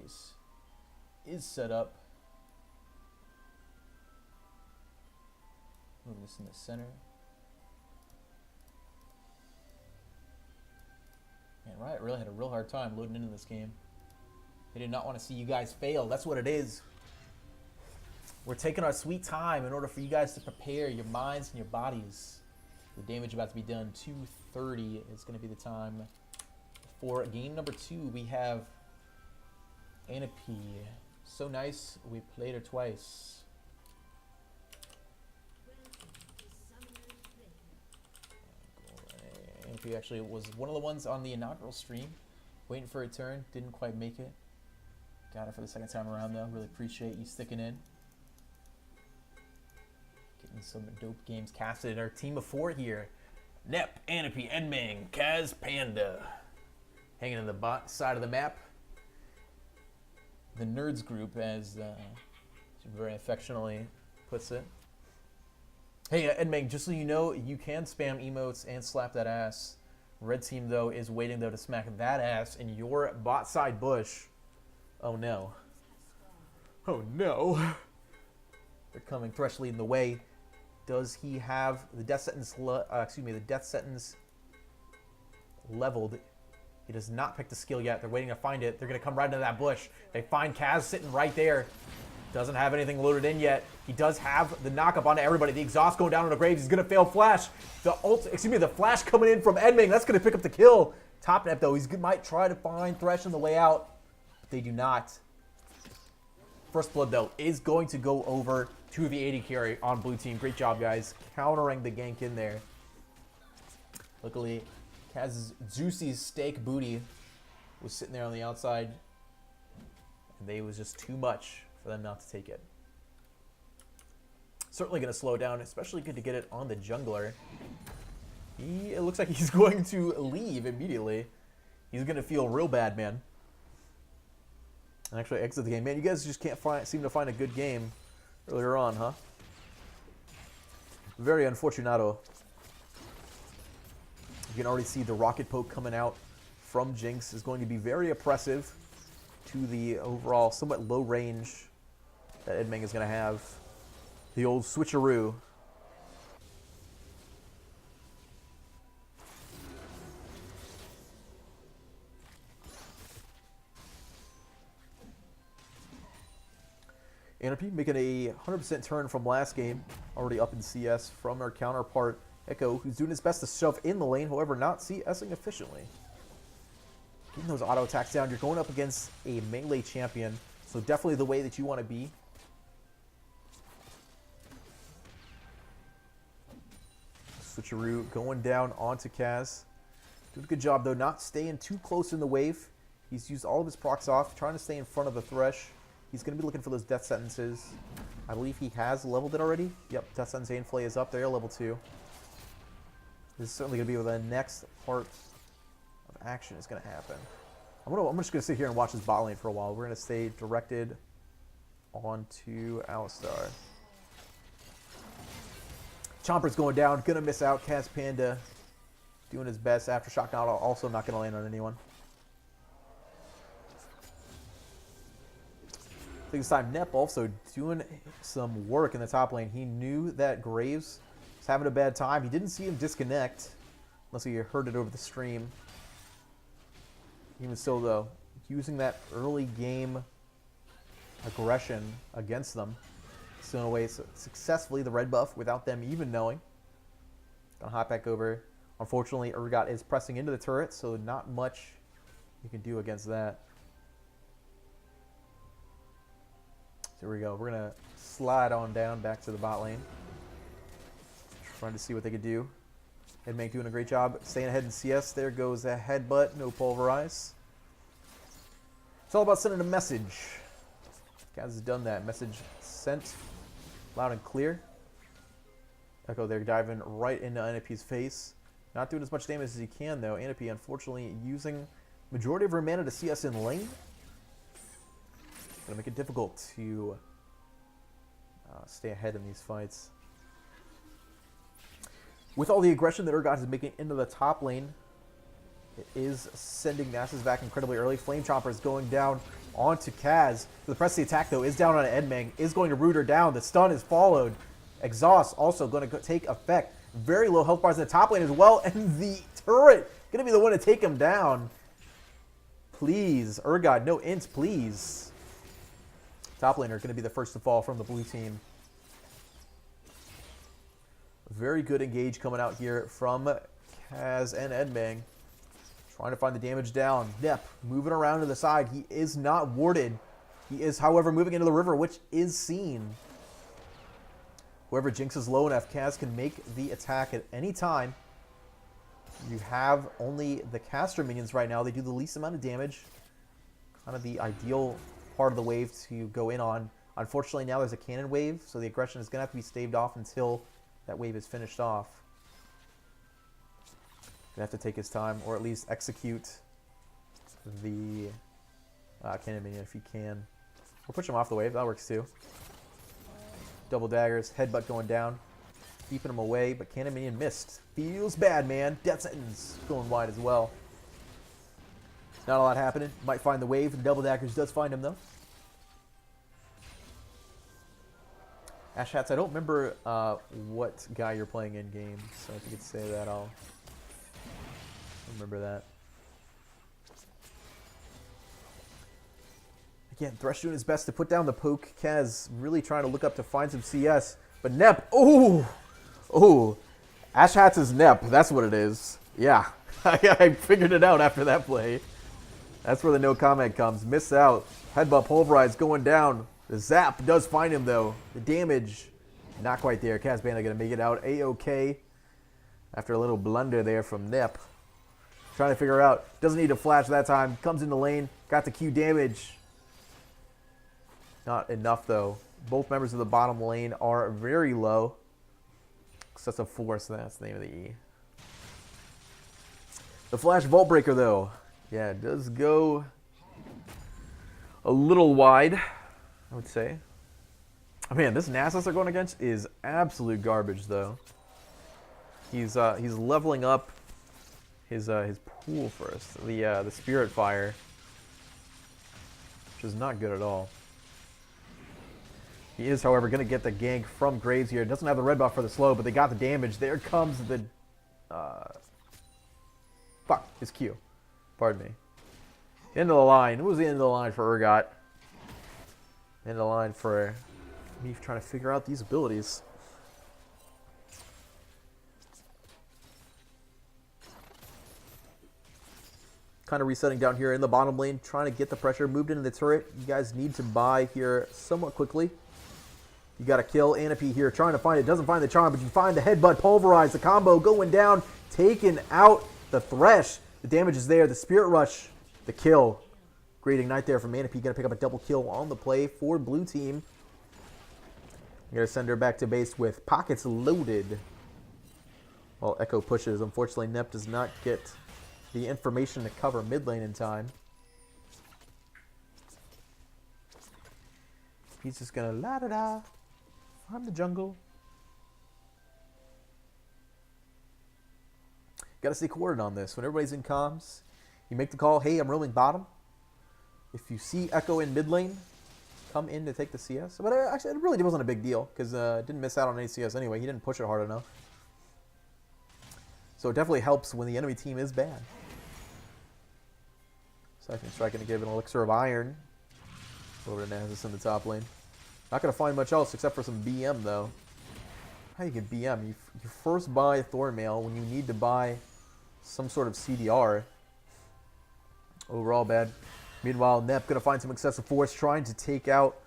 base is set up. Move this in the center. Man, Riot really had a real hard time loading into this game. They did not want to see you guys fail. That's what it is. We're taking our sweet time in order for you guys to prepare your minds and your bodies. The damage about to be done. 2:30 is going to be the time. For game number 2, we have Annapii. So nice, we played her twice. Annapii actually was one of the ones on the inaugural stream. Waiting for a turn, didn't quite make it. Got it for the second time around though. Really appreciate you sticking in. Getting some dope games casted in our team of 4 here. Nep, Annapii, Enming, Kaz, Panda. Hanging on the bot side of the map. The Nerds group, as she very affectionately puts it. Hey, Enming, just so you know, you can spam emotes and slap that ass. Red team, though, is waiting, though, to smack that ass in your bot side bush. Oh, no. Oh, no. They're coming. Thresh leading the way. Does he have the death sentence, the death sentence leveled? He does not pick the skill yet. They're waiting to find it. They're going to come right into that bush. They find Kaz sitting right there. Doesn't have anything loaded in yet. He does have the knock-up onto everybody. The exhaust going down on the graves. He's going to fail flash. The flash coming in from Enming. That's going to pick up the kill. Top net, though. He might try to find Thresh on the way out. But they do not. First blood, though, is going to go over to the 80 carry on blue team. Great job, guys. Countering the gank in there. Luckily, Kaz's juicy steak booty was sitting there on the outside. And they was just too much for them not to take it. Certainly going to slow down, especially good to get it on the jungler. It looks like he's going to leave immediately. He's going to feel real bad, man. And actually exit the game. Man, you guys just can't seem to find a good game earlier on, huh? Very unfortunato. You can already see the rocket poke coming out from Jinx is going to be very oppressive to the overall somewhat low range that Enming is going to have. The old switcheroo. Annapii making a 100% turn from last game, already up in CS from our counterpart Echo, who's doing his best to shove in the lane, however not CSing efficiently. Getting those auto attacks down, you're going up against a melee champion, so definitely the way that you want to be. Switcheroo going down onto Kaz. Doing a good job though, not staying too close in the wave. He's used all of his procs off, trying to stay in front of the Thresh. He's going to be looking for those death sentences. I believe he has leveled it already. Yep, death sentence Ainflay is up there, level 2. This is certainly going to be where the next part of action is going to happen. I'm just going to sit here and watch this bot lane for a while. We're going to stay directed onto Alistar. Chomper's going down, going to miss out. Kaz Panda doing his best. Aftershock also not going to land on anyone. I think this time Nep also doing some work in the top lane. He knew that Graves was having a bad time. He didn't see him disconnect, unless he heard it over the stream. Even still, though, using that early game aggression against them, stealing away successfully the red buff without them even knowing. Gonna hop back over. Unfortunately, Urgot is pressing into the turret, so not much you can do against that. So here we go. We're going to slide on down back to the bot lane. Trying to see what they could do. Enming doing a great job staying ahead in CS. There goes a headbutt. No pulverize. It's all about sending a message. Kaz has done that. Message sent loud and clear. Echo there diving right into Annapii's face. Not doing as much damage as he can, though. Annapii, unfortunately, using majority of her mana to CS in lane. Going to make it difficult to stay ahead in these fights. With all the aggression that Urgot is making into the top lane, it is sending Nasus back incredibly early. Flame Chomper is going down onto Kaz. The press the attack, though, is down on Edmeng. Is going to root her down. The stun is followed. Exhaust also going to take effect. Very low health bars in the top lane as well. And the turret going to be the one to take him down. Please. Urgot, no ints, please. Top laner going to be the first to fall from the blue team. Very good engage coming out here from Kaz and Edmeng. Trying to find the damage down. Nep moving around to the side. He is not warded. He is, however, moving into the river, which is seen. Whoever jinxes low enough, Kaz can make the attack at any time. You have only the caster minions right now. They do the least amount of damage. Kind of the ideal part of the wave to go in on. Unfortunately, now there's a cannon wave, so the aggression is going to have to be staved off until that wave is finished off. Gonna have to take his time, or at least execute the cannon minion if he can. Or push him off the wave, that works too. Double daggers, headbutt going down, keeping him away, but cannon minion missed. Feels bad, man. Death sentence going wide as well. Not a lot happening. Might find the wave, and double daggers does find him though. Ash Hats, I don't remember what guy you're playing in game, so if you could say that, I'll remember that. Again, Thresh doing his best to put down the poke. Kaz really trying to look up to find some CS. But Nep, oh, Ash Hats is Nep. That's what it is. Yeah, I figured it out after that play. That's where the no comment comes. Miss out. Headbutt pulverize going down. The zap does find him though. The damage, not quite there. Kaz Bandit gonna make it out A-OK after a little blunder there from Nep. Trying to figure out. Doesn't need to flash that time. Comes in the lane. Got the Q damage. Not enough though. Both members of the bottom lane are very low. Excessive force, that's the name of the E. The Flash Vault Breaker though. Yeah, it does go a little wide, I would say. Oh, man, this Nasus they're going against is absolute garbage though. He's leveling up his pool first. The Spirit Fire, which is not good at all. He is, however, going to get the gank from Graves here. Doesn't have the red buff for the slow, but they got the damage. There comes the... fuck, his Q. Pardon me. End of the line. What was the end of the line for Urgot? End of the line for me trying to figure out these abilities. Kind of resetting down here in the bottom lane, trying to get the pressure moved into the turret. You guys need to buy here somewhat quickly. You got to kill Annapii here, trying to find it. Doesn't find the charm, but you find the headbutt, pulverize, the combo going down, taking out the Thresh. The damage is there. The Spirit Rush, the kill. Great ignite there from Annapii. Going to pick up a double kill on the play for blue team. Going to send her back to base with pockets loaded. While Echo pushes. Unfortunately, Nep does not get the information to cover mid lane in time. He's just going to la-da-da. Farm the jungle. Got to stay coordinated on this. When everybody's in comms, you make the call, hey, I'm roaming bottom. If you see Echo in mid lane, come in to take the CS. But actually, it really wasn't a big deal because didn't miss out on any CS anyway. He didn't push it hard enough. So it definitely helps when the enemy team is bad. Second strike going to give an Elixir of Iron over to Nasus in the top lane. Not going to find much else except for some BM though. How do you get BM? You first buy Thornmail when you need to buy some sort of CDR. Overall bad. Meanwhile, Nep going to find some excessive force, trying to take out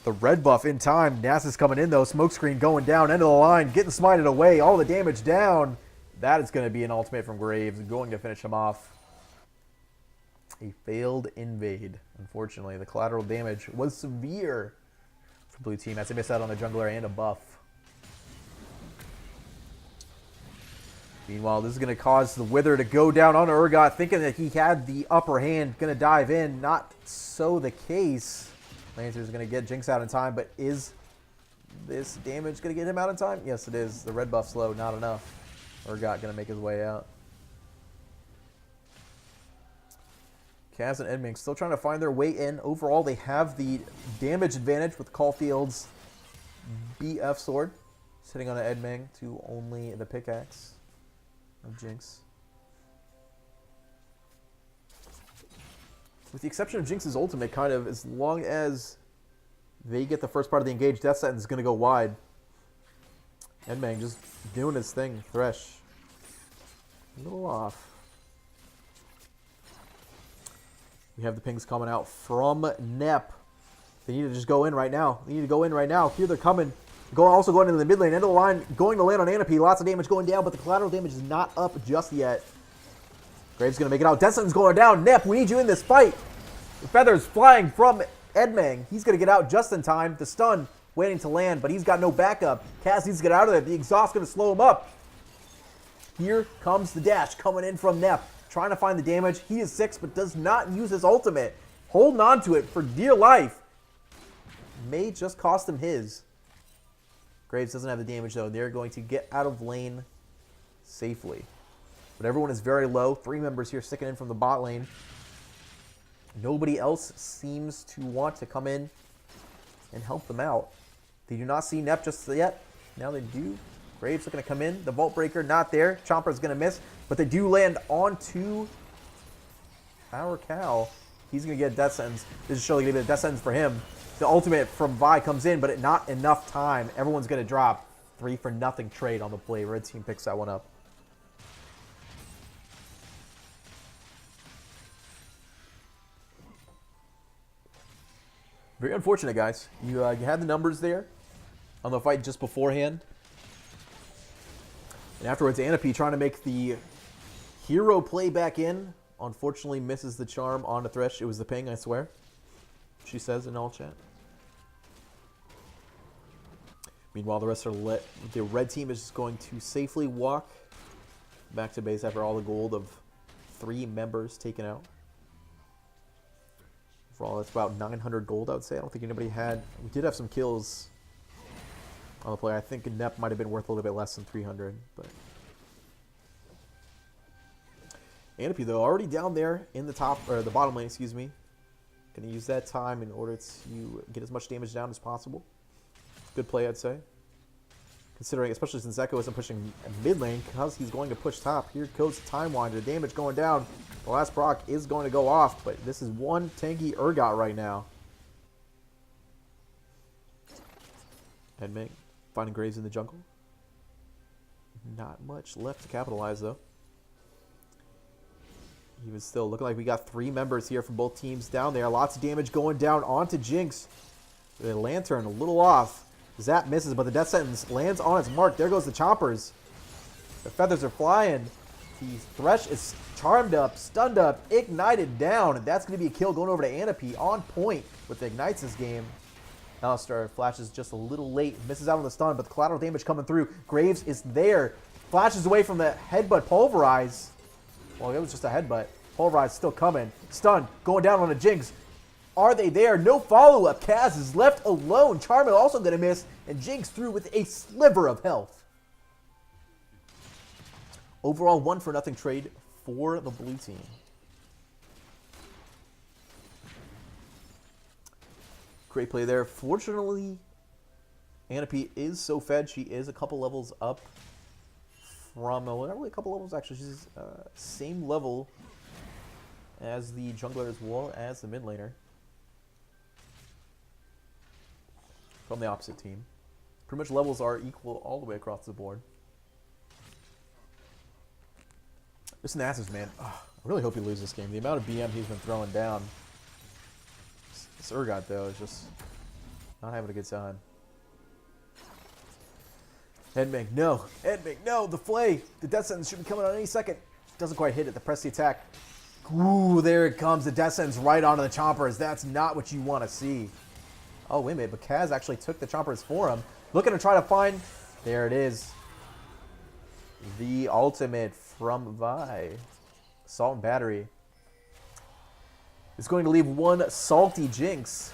the red buff in time. Nasus coming in though. Smokescreen going down. End of the line. Getting smited away. All the damage down. That is going to be an ultimate from Graves. Going to finish him off. A failed invade. Unfortunately, the collateral damage was severe for blue team as they missed out on the jungler and a buff. Meanwhile, this is going to cause the Wither to go down on Urgot, thinking that he had the upper hand. Going to dive in. Not so the case. Lancer's going to get Jinx out in time, but is this damage going to get him out in time? Yes, it is. The red buff's low, not enough. Urgot going to make his way out. Kaz and Edming still trying to find their way in. Overall, they have the damage advantage with Caulfield's BF sword. Sitting on an Edming to only the pickaxe of Jinx. With the exception of Jinx's ultimate, kind of, as long as they get the first part of the engage, Death Sentence is going to go wide. Edming just doing his thing. Thresh. A little off. We have the pings coming out from Nep. They need to just go in right now. They need to go in right now. Here they're coming. Also going into the mid lane, end of the line, going to land on Annapii. Lots of damage going down, but the collateral damage is not up just yet. Graves going to make it out. Death Sentence going down. Nep, we need you in this fight. The feathers flying from Edming. He's going to get out just in time. The stun waiting to land, but he's got no backup. Cass needs to get out of there. The exhaust going to slow him up. Here comes the dash coming in from Nep. Trying to find the damage. He is 6, but does not use his ultimate. Holding on to it for dear life. May just cost him his. Graves doesn't have the damage, though. They're going to get out of lane safely. But everyone is very low. 3 members here sticking in from the bot lane. Nobody else seems to want to come in and help them out. They do not see Nep just yet. Now they do. Graves looking to come in. The Vault Breaker not there. Chomper's going to miss. But they do land onto our Cal. He's going to get a Death Sentence. This is surely going to be a Death Sentence for him. The ultimate from Vi comes in, but not enough time. Everyone's going to drop. 3-for-0 trade on the play. Red team picks that one up. Very unfortunate, guys. You had the numbers there on the fight just beforehand. And afterwards, Annapii trying to make the hero play back in. Unfortunately, misses the charm on the Thresh. It was the ping, I swear. She says in all chat. Meanwhile, the rest are the red team is just going to safely walk back to base after all the gold of 3 members taken out. Overall, that's about 900 gold, I would say. I don't think anybody had... We did have some kills on the play. I think Nep might have been worth a little bit less than 300, but... Annapii, though, already down there in the top, or the bottom lane, excuse me. Going to use that time in order to get as much damage down as possible. Good play, I'd say. Considering, especially since Echo isn't pushing mid lane, because he's going to push top. Here goes Time Winder. Damage going down. The last proc is going to go off, but this is one tanky Urgot right now. Edming finding Graves in the jungle. Not much left to capitalize, though. Even still, looking like we got 3 members here from both teams down there. Lots of damage going down onto Jinx. The Lantern a little off. Zap misses, but the Death Sentence lands on its mark. There goes the Choppers. The feathers are flying. The Thresh is charmed up, stunned up, ignited down. And that's going to be a kill going over to Annapii on point with the Ignites this game. Alistar flashes just a little late. Misses out on the stun, but the collateral damage coming through. Graves is there. Flashes away from the headbutt Pulverize. Well, it was just a headbutt. Pulverize still coming. Stun going down on a Jinx. Are they there? No follow-up. Kaz is left alone. Charmin also going to miss. And Jinx through with a sliver of health. Overall, 1-for-0 trade for the blue team. Great play there. Fortunately, Annapii is so fed. She is a couple levels up from... Well, not really a couple levels, actually. She's same level as the jungler as well as the mid laner. From the opposite team. Pretty much levels are equal all the way across the board. This Nasus, man. I really hope he loses this game. The amount of BM he's been throwing down. This Urgot, though, is just not having a good time. Edming, no. Edming, no. The Flay. The Death Sentence should be coming on any second. Doesn't quite hit it. The press the attack. Ooh, there it comes. The Death Sentence right onto the Chompers. That's not what you want to see. Oh, wait a minute, but Kaz actually took the Chompers for him. Looking to try to find... There it is. The ultimate from Vi. Salt and Battery. It's going to leave one salty Jinx.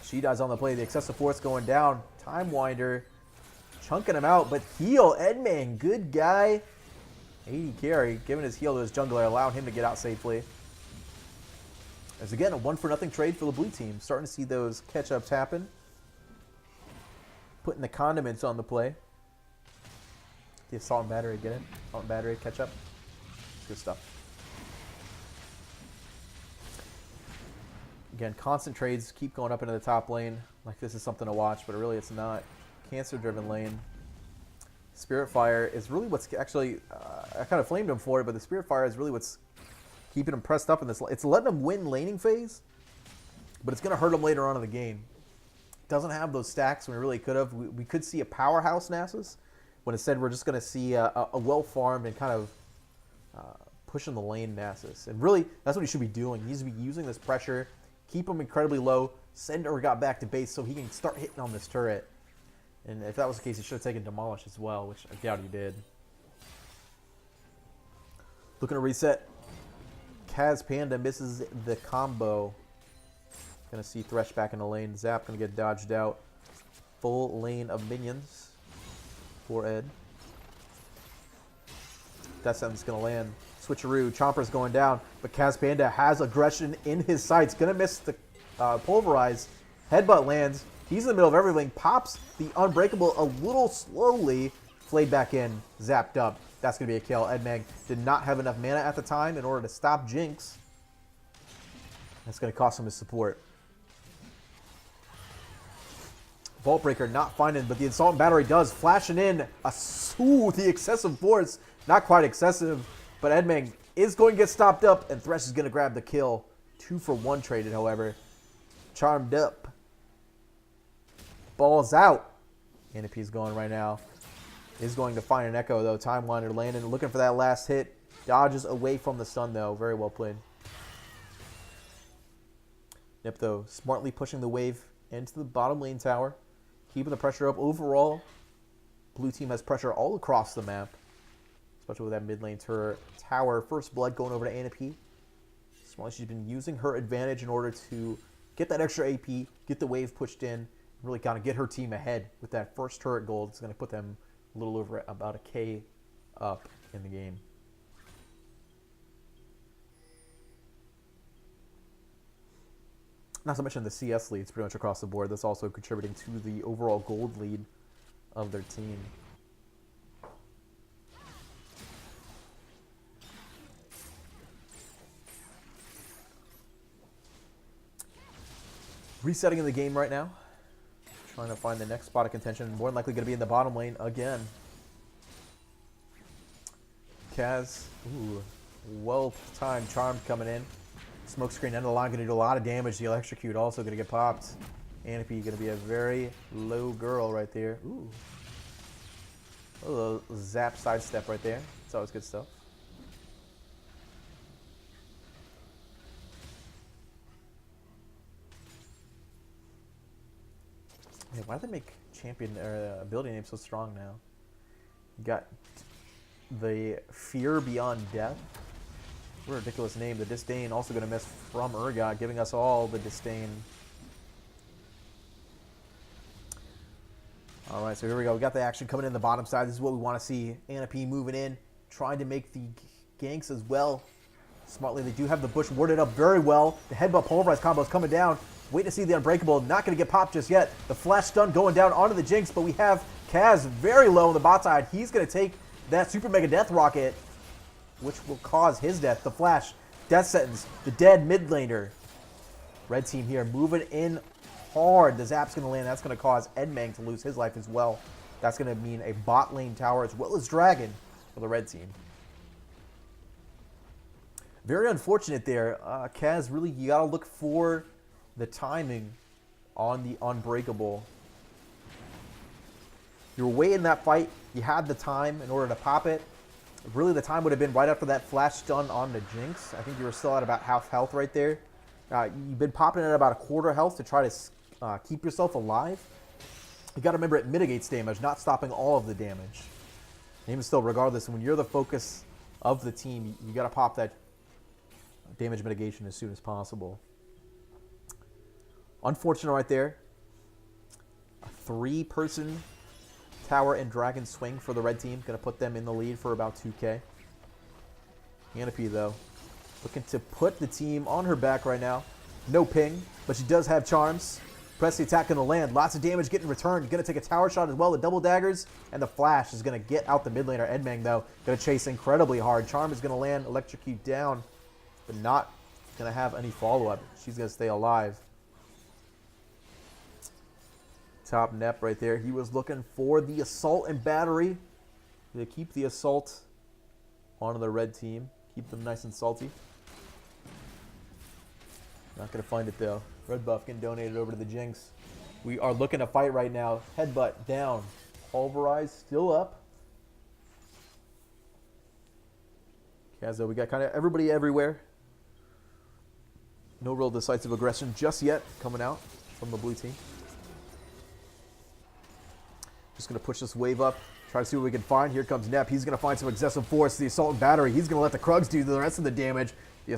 She dies on the play. The excessive force going down. Time Winder chunking him out, but heal. Edming, good guy. 80 carry, giving his heal to his jungler, allowing him to get out safely. As again, a 1-for-0 trade for the blue team. Starting to see those catch-ups happen. Putting the condiments on the play. The assault and battery, get it? Assault and battery, catch-up. Good stuff. Again, constant trades keep going up into the top lane. Like this is something to watch, but really it's not. Cancer-driven lane. Spirit Fire is really what's actually... I kind of flamed him for it, but the Spirit Fire is really what's keeping him pressed up in this. It's letting him win laning phase, but it's going to hurt him later on in the game. Doesn't have those stacks when we really could have. We could see a powerhouse Nasus, when instead we're just going to see a well-farmed and kind of pushing the lane Nasus. And really, that's what he should be doing. He needs to be using this pressure, keep him incredibly low, send Urgot back to base so he can start hitting on this turret. And if that was the case, he should have taken Demolish as well, which I doubt he did. Looking to reset. Kaz Panda misses the combo. Gonna see Thresh back in the lane. Zap gonna get dodged out. Full lane of minions for Ed. Death Sentence gonna land. Switcheroo. Chomper's going down, but Kaz Panda has aggression in his sights. Gonna miss the Pulverize. Headbutt lands. He's in the middle of everything. Pops the Unbreakable a little slowly. Flayed back in. Zapped up. That's going to be a kill. Edmeg did not have enough mana at the time in order to stop Jinx. That's going to cost him his support. Vault Breaker not finding, but the Assault and Battery does. Flashing in. The excessive force. Not quite excessive, but Edmeg is going to get stopped up, and Thresh is going to grab the kill. 2-for-1 traded, however. Charmed up. Balls out. Annapii's going right now. Is going to find an Echo, though. Timeliner landing, looking for that last hit. Dodges away from the stun, though. Very well played. Nip, though, smartly pushing the wave into the bottom lane tower. Keeping the pressure up. Overall, blue team has pressure all across the map. Especially with that mid lane tower. First blood going over to Annapii. Smartly, she's been using her advantage in order to get that extra AP, get the wave pushed in, really kind of get her team ahead with that first turret gold. It's going to put them a little over about a K up in the game. Not to mention the CS leads pretty much across the board. That's also contributing to the overall gold lead of their team. Resetting in the game right now. Trying to find the next spot of contention. More than likely going to be in the bottom lane again. Kaz, ooh, well-timed charm coming in. Smokescreen end of the line going to do a lot of damage. The electrocute also going to get popped. Annapii going to be a very low girl right there. Ooh. A little zap sidestep right there. It's always good stuff. Yeah, why did they make champion or ability name so strong now? You got the Fear Beyond Death. What a ridiculous name. The Disdain also going to miss from Urgot, giving us all the Disdain. Alright, so here we go. We got the action coming in the bottom side. This is what we want to see. Annapii moving in, trying to make the ganks as well. Smartly, they do have the bush warded up very well. The headbutt pulverize combo is coming down. Wait to see the Unbreakable. Not going to get popped just yet. The flash stun going down onto the Jinx, but we have Kaz very low on the bot side. He's going to take that Super Mega Death Rocket, which will cause his death. The flash, Death Sentence, the dead mid laner. Red team here moving in hard. The zap's going to land. That's going to cause Edmeg to lose his life as well. That's going to mean a bot lane tower as well as Dragon for the red team. Very unfortunate there. Kaz, really, you got to look for the timing on the Unbreakable. You were waiting that fight. You had the time in order to pop it. Really, the time would have been right after that flash stun on the Jinx. I think you were still at about half health right there. You've been popping at about a quarter health to try to keep yourself alive. You got to remember it mitigates damage, not stopping all of the damage. And even still, regardless, when you're the focus of the team, you got to pop that damage mitigation as soon as possible. Unfortunate right there. A 3-person tower and dragon swing for the red team. Going to put them in the lead for about 2K. Annapii, though, looking to put the team on her back right now. No ping, but she does have charms. Press the attack going to land. Lots of damage getting returned. Going to take a tower shot as well. The double daggers and the flash is going to get out the mid laner. Edmang, though, going to chase incredibly hard. Charm is going to land, electrocute down, but not going to have any follow-up. She's going to stay alive. Top Nep right there. He was looking for the assault and battery. They keep the assault onto the red team. Keep them nice and salty. Not going to find it, though. Red buff getting donated over to the Jinx. We are looking to fight right now. Headbutt down. Pulverize still up. Kazo, we got kind of everybody everywhere. No real decisive aggression just yet coming out from the blue team. Just going to push this wave up. Try to see what we can find. Here comes Nep. He's going to find some excessive force. The assault and battery. He's going to let the Krugs do the rest of the damage. The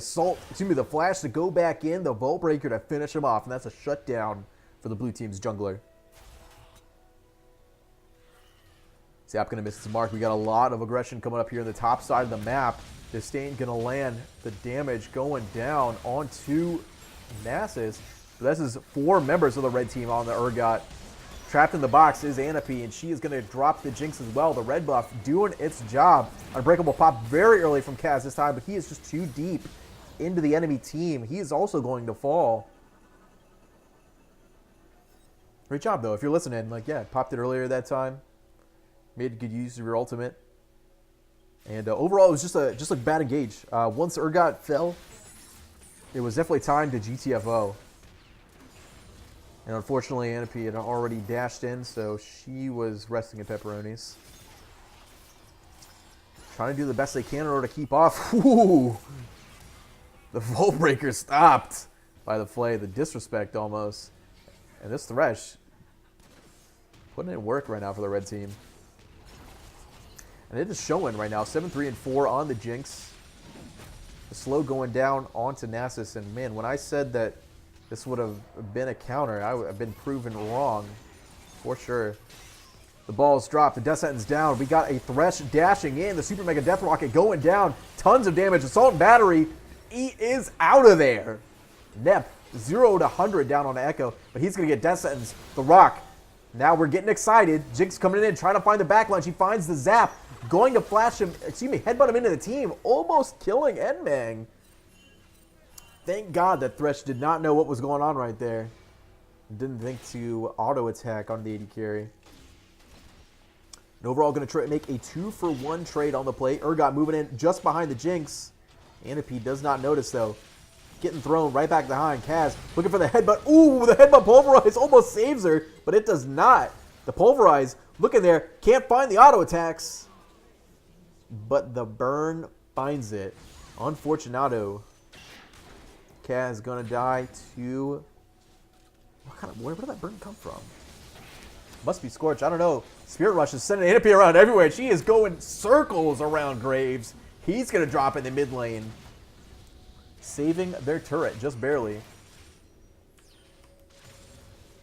flash to go back in. The Vault Breaker to finish him off. And that's a shutdown for the blue team's jungler. Zap going to miss his mark. We got a lot of aggression coming up here on the top side of the map. Disdain going to land the damage going down onto Nasus. But this is 4 members of the red team on the Urgot. Trapped in the box is Annapii, and she is going to drop the Jinx as well. The red buff doing its job. Unbreakable pop very early from Kaz this time, but he is just too deep into the enemy team. He is also going to fall. Great job, though. If you're listening, like, yeah, popped it earlier that time. Made good use of your ultimate. And overall, it was just a bad engage. Once Urgot fell, it was definitely time to GTFO. And unfortunately, Annapii had already dashed in, so she was resting in pepperonis. Trying to do the best they can in order to keep off. Ooh! The Vault Breaker stopped by the Flay. The disrespect almost. And this Thresh putting in work right now for the red team. And it is showing right now. 7-3 and 4 on the Jinx. The slow going down onto Nasus. And man, when I said that this would have been a counter, I would have been proven wrong for sure. The ball's dropped. The Death Sentence down. We got a Thresh dashing in. The Super Mega Death Rocket going down. Tons of damage. Assault and Battery. He is out of there. Nep 0 to 100 down on Echo, but he's going to get Death Sentence. The Rock. Now we're getting excited. Jinx coming in, trying to find the backline. She finds the Zap. Going to flash him, headbutt him into the team. Almost killing Edmang. Thank God that Thresh did not know what was going on right there. Didn't think to auto-attack on the AD carry. And overall, going to make a 2-for-1 trade on the play. Urgot moving in just behind the Jinx. Annapii does not notice, though. Getting thrown right back behind. Kaz looking for the headbutt. Ooh, the headbutt Pulverize almost saves her, but it does not. The Pulverize looking there. Can't find the auto-attacks. But the burn finds it. Unfortunato. Kaz gonna die to... Where did that burn come from? Must be Scorch. I don't know. Spirit Rush is sending Annapii around everywhere. She is going circles around Graves. He's gonna drop in the mid lane. Saving their turret, just barely.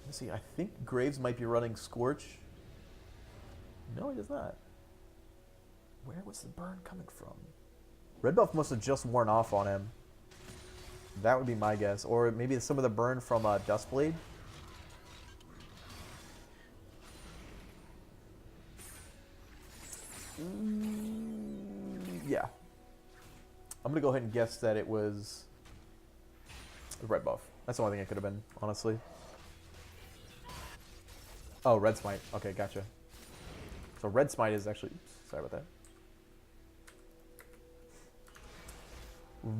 Let's see, I think Graves might be running Scorch. No, he does not. Where was the burn coming from? Red buff must have just worn off on him. That would be my guess. Or maybe some of the burn from Dustblade. Yeah. I'm going to go ahead and guess that it was the red buff. That's the only thing it could have been, honestly. Oh, Red Smite. Okay, gotcha. So Red Smite is actually... Oops, sorry about that.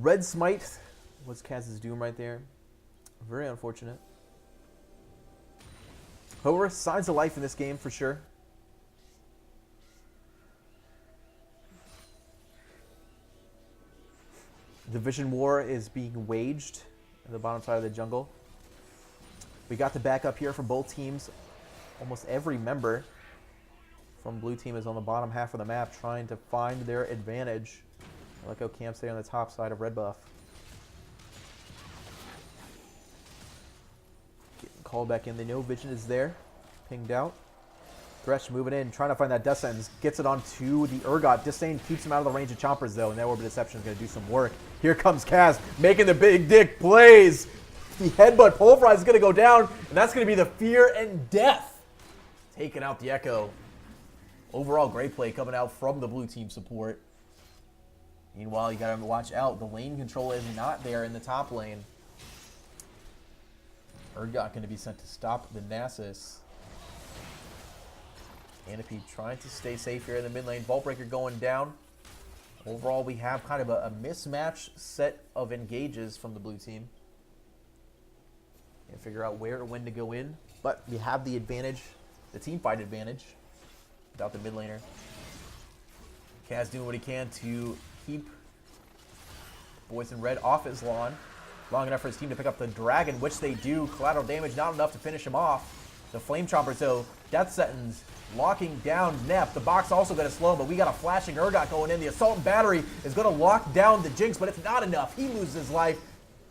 Red Smite was Kaz's doom right there. Very unfortunate. However, signs of life in this game for sure. Division War is being waged at the bottom side of the jungle. We got the backup here from both teams. Almost every member from blue team is on the bottom half of the map trying to find their advantage. I like how Cam's there on the top side of red buff. Getting called back in. They know Vision is there. Pinged out. Thresh moving in, trying to find that Death Sentence. Gets it onto the Urgot. Disdain keeps him out of the range of chompers, though, and that Orb of Deception is going to do some work. Here comes Kaz, making the big dick plays. The headbutt pulverize is going to go down, and that's going to be the fear and death. Taking out the Echo. Overall, great play coming out from the blue team support. Meanwhile, you got to watch out. The lane control is not there in the top lane. Urgot going to be sent to stop the Nasus. Annapii trying to stay safe here in the mid lane. Vault Breaker going down. Overall, we have kind of a mismatch set of engages from the blue team. Can't figure out where or when to go in, but we have the advantage, the team fight advantage, without the mid laner. Kaz doing what he can to keep boys in red off his lawn. Long enough for his team to pick up the dragon, which they do. Collateral damage not enough to finish him off. The Flame Chompers, though, Death Sentence locking down Nep. The box also going to slow him, but we got a flashing Urgot going in. The Assault and Battery is going to lock down the Jinx, but it's not enough. He loses his life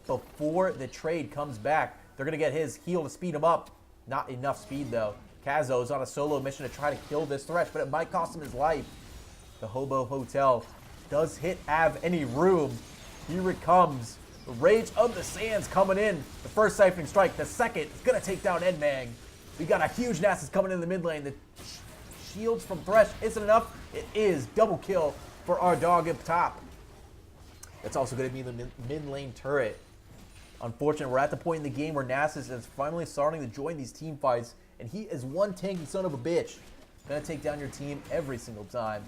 before the trade comes back. They're going to get his heal to speed him up. Not enough speed, though. Kazo is on a solo mission to try to kill this Thresh, but it might cost him his life. The Hobo Hotel does hit have any room. Here it comes. The Rage of the Sands coming in. The first Siphoning Strike. The second is going to take down Edmang. We got a huge Nasus coming in the mid lane. The shields from Thresh isn't enough. It is double kill for our dog up top. That's also going to be the mid lane turret. Unfortunately, we're at the point in the game where Nasus is finally starting to join these team fights, and he is one tanky son of a bitch. Going to take down your team every single time.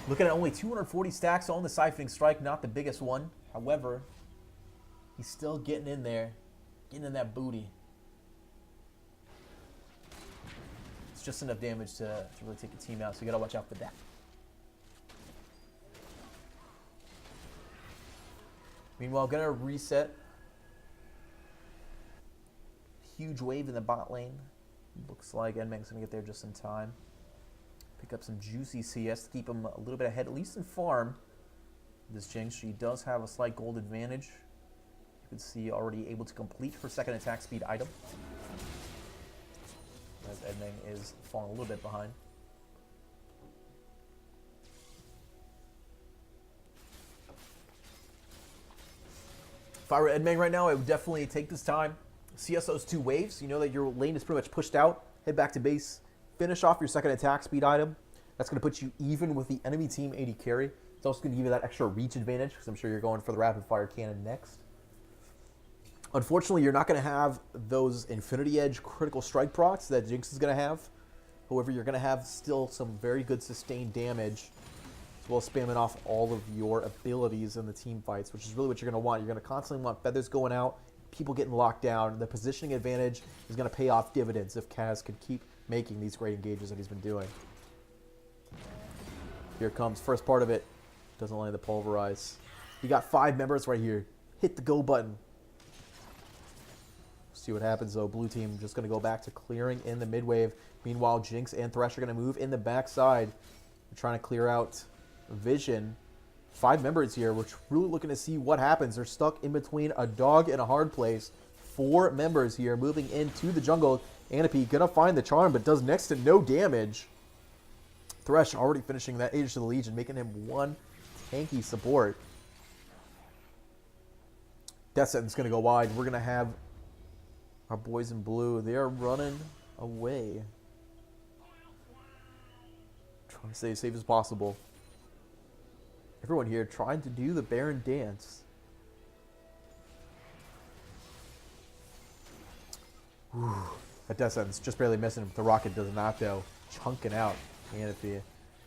Looking at only 240 stacks on the Siphoning Strike, not the biggest one. However, he's still getting in there, getting in that booty. It's just enough damage to really take a team out, so you got to watch out for that. Meanwhile, gonna reset. Huge wave in the bot lane. Looks like Edmang's gonna get there just in time. Pick up some juicy CS to keep him a little bit ahead, at least in farm. This Jinx, she does have a slight gold advantage. You can see already able to complete her second attack speed item. As Edmang is falling a little bit behind. If I were Edmang right now, I would definitely take this time. CS those two waves. You know that your lane is pretty much pushed out. Head back to base. Finish off your second attack speed item. That's going to put you even with the enemy team AD carry. It's also going to give you that extra reach advantage because I'm sure you're going for the rapid fire cannon next. Unfortunately, you're not going to have those Infinity Edge critical strike procs that Jinx is going to have. However, you're going to have still some very good sustained damage, as well as spamming off all of your abilities in the team fights, which is really what you're going to want. You're going to constantly want feathers going out, people getting locked down. The positioning advantage is going to pay off dividends if Kaz can keep making these great engages that he's been doing. Here comes first part of it. Doesn't land the pulverize. You got 5 members right here. Hit the go button. See what happens though. Blue team just going to go back to clearing in the mid wave. Meanwhile, Jinx and Thresh are going to move in the backside. They're trying to clear out Vision. 5 members here. We're really looking to see what happens. They're stuck in between a dog and a hard place. 4 members here moving into the jungle. Annapii gonna find the charm, but does next to no damage. Thresh already finishing that Age of the Legion, making him one tanky support. Death Sentence gonna go wide. We're gonna have our boys in blue. They are running away. Trying to stay as safe as possible. Everyone here trying to do the Baron dance. Whew. That Death Sentence just barely missing him. The rocket does not, though. Chunking out Annapii.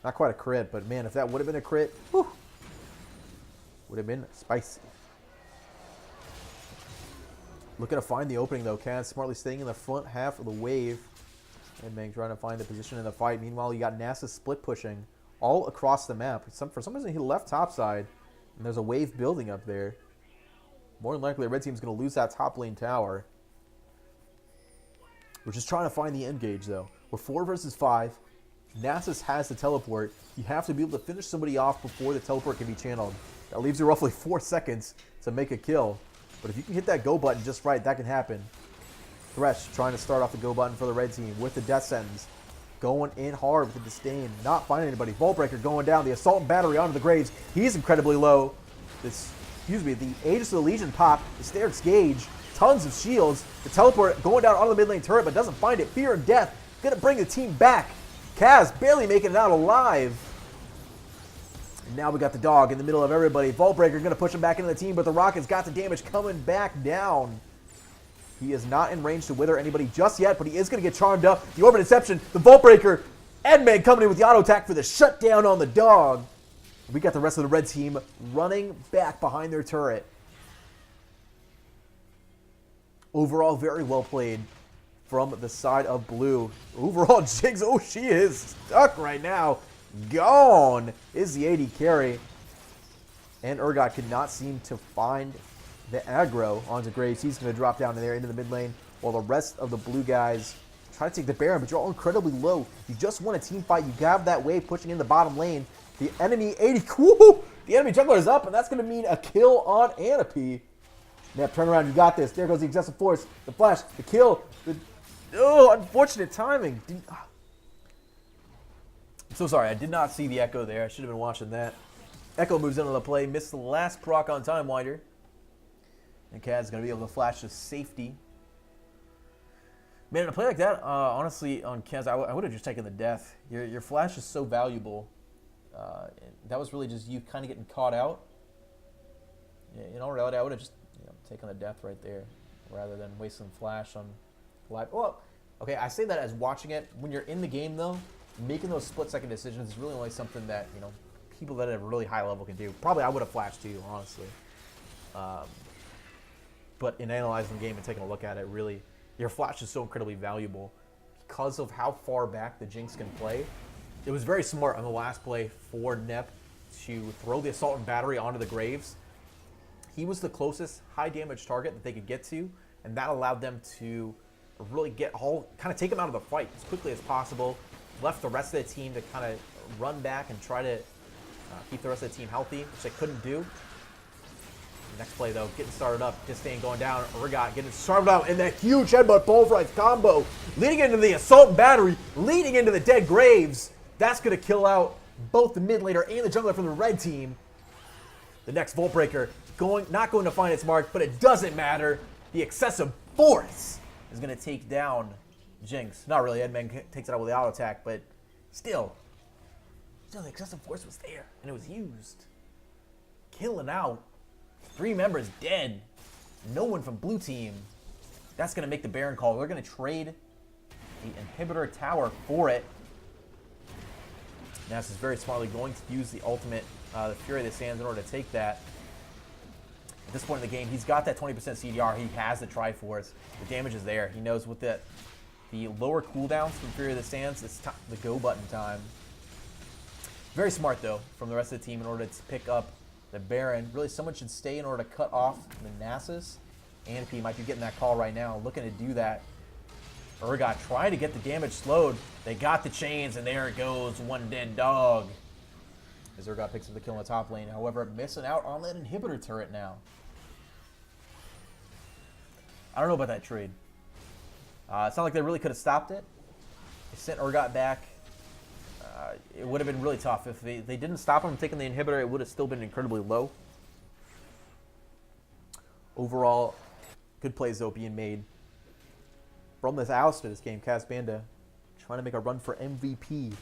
Not quite a crit, but man, if that would have been a crit, whew, would have been spicy. Looking to find the opening, though. Kaz smartly staying in the front half of the wave. Edmang trying to find the position in the fight. Meanwhile, you got Nasus split pushing all across the map. For some reason, he left top side, and there's a wave building up there. More than likely, the red team's going to lose that top lane tower. We're just trying to find the end gauge, though. We're 4 versus 5. Nasus has the teleport. You have to be able to finish somebody off before the teleport can be channeled. That leaves you roughly 4 seconds to make a kill. But if you can hit that go button just right, that can happen. Thresh trying to start off the go button for the red team with the Death Sentence. Going in hard with the disdain. Not finding anybody. Vault Breaker going down. The Assault and Battery onto the Graves. He's incredibly low. This excuse me, the Aegis of the Legion pop, the Steric's Gauge, tons of shields, the teleport going down onto the mid lane turret, but doesn't find it. Fear and Death gonna bring the team back. Kaz barely making it out alive. And now we got the dog in the middle of everybody. Vaultbreaker gonna push him back into the team, but the Rocket's got the damage coming back down. He is not in range to wither anybody just yet, but he is gonna get charmed up. The Orb of Deception, the Vaultbreaker, Edmund coming in with the auto attack for the shutdown on the dog. We got the rest of the red team running back behind their turret. Overall, very well played from the side of blue. Overall, Jinx, oh, she is stuck right now. Gone is the AD carry. And Urgot could not seem to find the aggro onto Graves. He's going to drop down in there into the mid lane while the rest of the blue guys try to take the Baron, but you're all incredibly low. You just won a team fight. You have that wave pushing in the bottom lane. The enemy AD, whoo, the enemy jungler is up, and that's going to mean a kill on Annapii. Nep, turn around, you got this. There goes the excessive force, the flash, the kill. Oh, unfortunate timing. I'm so sorry, I did not see the Echo there. I should have been watching that. Echo moves into the play, missed the last proc on Time Winder. And Kaz is going to be able to flash to safety. Man, in a play like that, honestly, on Kaz, I would have just taken the death. Your flash is so valuable. That was really just you kind of getting caught out. In all reality, I would have just taken the death right there rather than wasting flash on live. Well, okay, I say that as watching it. When you're in the game, though, making those split-second decisions is really only something that, people that at a really high level can do. Probably I would have flashed too, honestly. But in analyzing the game and taking a look at it, really, your flash is so incredibly valuable because of how far back the Jinx can play. It was very smart on the last play for Nep to throw the Assault and Battery onto the Graves. He was the closest high damage target that they could get to, and that allowed them to really kind of take him out of the fight as quickly as possible. Left the rest of the team to kind of run back and try to keep the rest of the team healthy, which they couldn't do. Next play, though, getting started up. Disdain going down. Urgot getting started out in that huge headbutt pulverize combo. Leading into the Assault and Battery. Leading into the dead Graves. That's going to kill out both the mid laner and the jungler from the red team. The next Vaultbreaker not going to find its mark, but it doesn't matter. The excessive force is going to take down Jinx. Not really. Edmund takes it out with the auto attack, but still the excessive force was there, and it was used. Killing out. 3 members dead. No one from blue team. That's going to make the Baron call. They're going to trade the inhibitor tower for it. Nasus is very smartly going to use the ultimate, the Fury of the Sands, in order to take that. At this point in the game, he's got that 20% CDR. He has the Triforce. The damage is there. He knows with the lower cooldowns from Fury of the Sands, it's the go button time. Very smart, though, from the rest of the team in order to pick up the Baron. Really, someone should stay in order to cut off the Nasus. Annapii might be getting that call right now, looking to do that. Urgot trying to get the damage slowed. They got the chains, and there it goes. One dead dog. As Urgot picks up the kill in the top lane. However, missing out on that inhibitor turret now. I don't know about that trade. It's not like they really could have stopped it. They sent Urgot back. It would have been really tough. If they didn't stop him from taking the inhibitor, it would have still been incredibly low. Overall, good plays, though, being made from this Alistair this game. Kaz Banda trying to make a run for MVP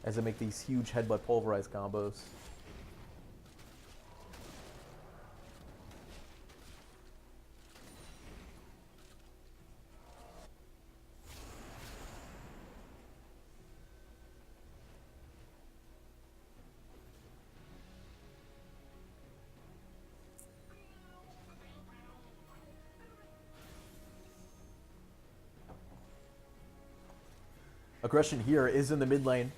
as they make these huge headbutt pulverize combos. Aggression here is in the mid lane.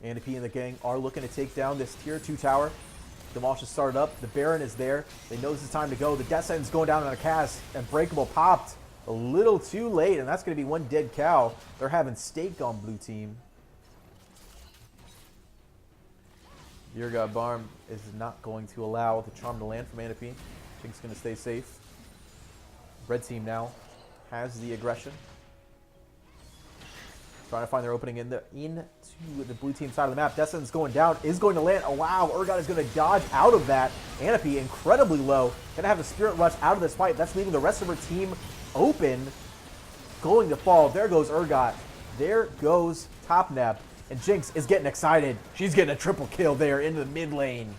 Annapii and the gang are looking to take down this tier 2 tower. Demolish has started up. The Baron is there. They know this is time to go. The Death Sentence going down on a cast. Unbreakable popped a little too late, and that's going to be one dead cow. They're having stake on blue team. Urgot Barm is not going to allow the charm to land from Annapii. Jinx going to stay safe. Red team now has the aggression. Trying to find their opening into the blue team side of the map. Destin's going down, is going to land. Oh, wow. Urgot is going to dodge out of that. Annapii incredibly low. Going to have the Spirit Rush out of this fight. That's leaving the rest of her team open. Going to fall. There goes Urgot. There goes Topnep. And Jinx is getting excited. She's getting a triple kill there into the mid lane.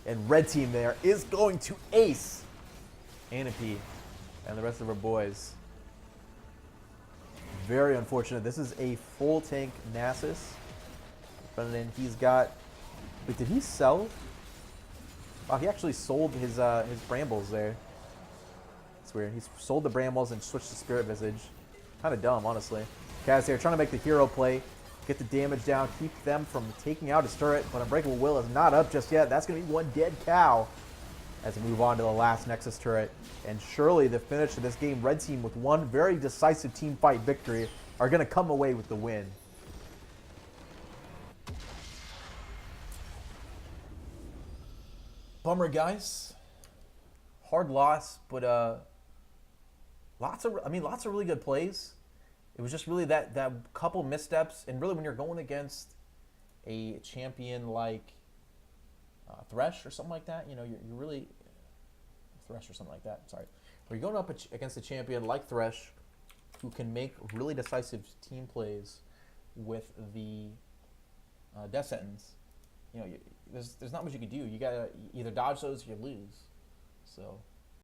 And red team there is going to ace Annapii and the rest of her boys. Very unfortunate. This is a full tank Nasus. Running in. He's got... Wait, did he sell? Oh, he actually sold his Brambles there. That's weird. He's sold the Brambles and switched to Spirit Visage. Kind of dumb, honestly. Kaz here trying to make the hero play. Get the damage down. Keep them from taking out his turret. But Unbreakable Will is not up just yet. That's going to be one dead cow. As we move on to the last Nexus turret. And surely the finish of this game, red team with one very decisive team fight victory are going to come away with the win. Bummer, guys. Hard loss, but lots of really good plays. It was just really that couple missteps, and really when you're going against a champion like Thresh or something like that, you know, you're really Thresh or something like that. Sorry, where you're going up against a champion like Thresh, who can make really decisive team plays with the death sentence. You know, there's not much you can do. You gotta either dodge those or you lose. So